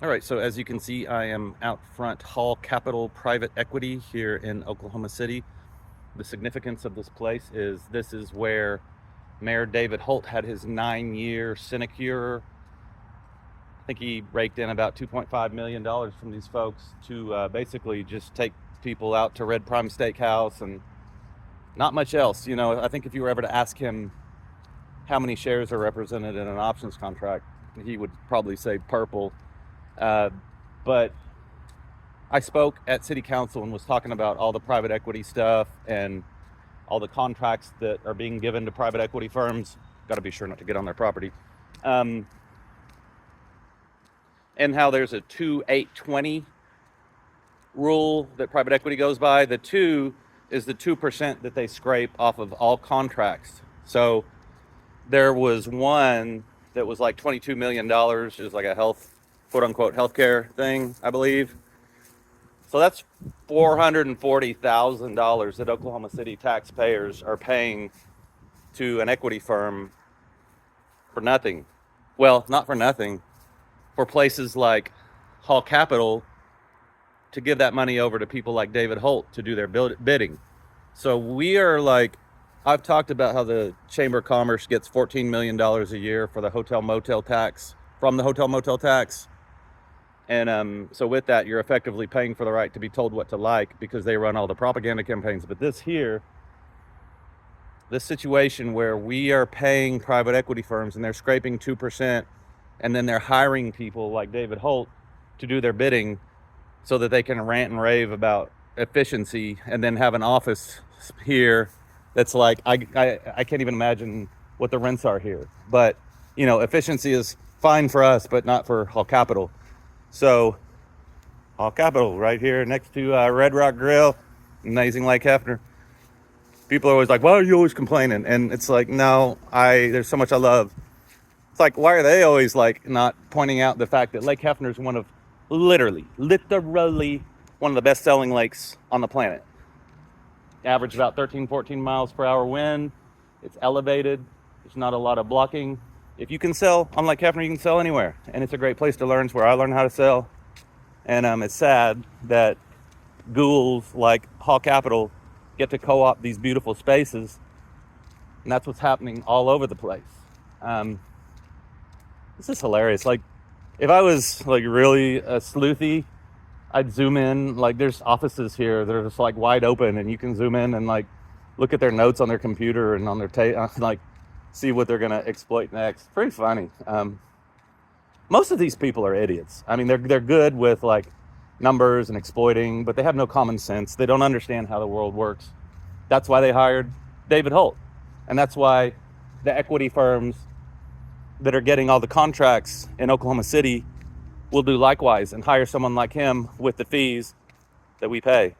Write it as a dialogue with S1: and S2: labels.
S1: All right, so as you can see, I am out front Hall Capital Private Equity here in Oklahoma City. The significance of this place is this is where Mayor David Holt had his 9-year sinecure. I think he raked in about $2.5 million from these folks to basically just take people out to Red Prime Steakhouse and not much else. You know, I think if you were ever to ask him how many shares are represented in an options contract, he would probably say purple. Uh, but I spoke at City Council and was talking about all the private equity stuff and all the contracts that are being given to private equity firms. Got to be sure not to get on their property. Um, and how there's a 2-8-20 rule that private equity goes by. The 2 is the 2% that they scrape off of all contracts. So there was one that was like $22 million. It was like a quote unquote healthcare thing, I believe. So that's $440,000 that Oklahoma City taxpayers are paying to an equity firm for nothing. Well, not for nothing, for places like Hall Capital to give that money over to people like David Holt to do their bidding. So we are like, I've talked about how the Chamber of Commerce gets $14 million a year for the hotel motel tax, from the hotel motel tax. And so with that, you're effectively paying for the right to be told what to like because they run all the propaganda campaigns. But this situation where we are paying private equity firms and they're scraping 2%, and then they're hiring people like David Holt to do their bidding so that they can rant and rave about efficiency and then have an office here that's like, I can't even imagine what the rents are here. But, you know, efficiency is fine for us, but not for Hall Capital. So, Hall Capital right here next to Red Rock Grill, amazing Lake Hefner. People are always like, why are you always complaining? And it's like, no, there's so much I love. It's like, why are they always like not pointing out the fact that Lake Hefner is one of literally one of the best selling lakes on the planet. Average about 13, 14 miles per hour wind. It's elevated. There's not a lot of blocking. If you can sell on Lake Hefner, you can sell anywhere. And it's a great place to learn. It's where I learned how to sell. And it's sad that ghouls like Hall Capital get to co-opt these beautiful spaces. And that's what's happening all over the place. This is hilarious. Like, if I was like really sleuthy, I'd zoom in. Like, there's offices here that are just like wide open, and you can zoom in and like look at their notes on their computer and on their like see what they're gonna exploit next. Pretty funny. Most of these people are idiots. I mean, they're good with like numbers and exploiting, but they have no common sense. They don't understand how the world works. That's why they hired David Holt, and that's why the equity firms that are getting all the contracts in Oklahoma City will do likewise and hire someone like him with the fees that we pay.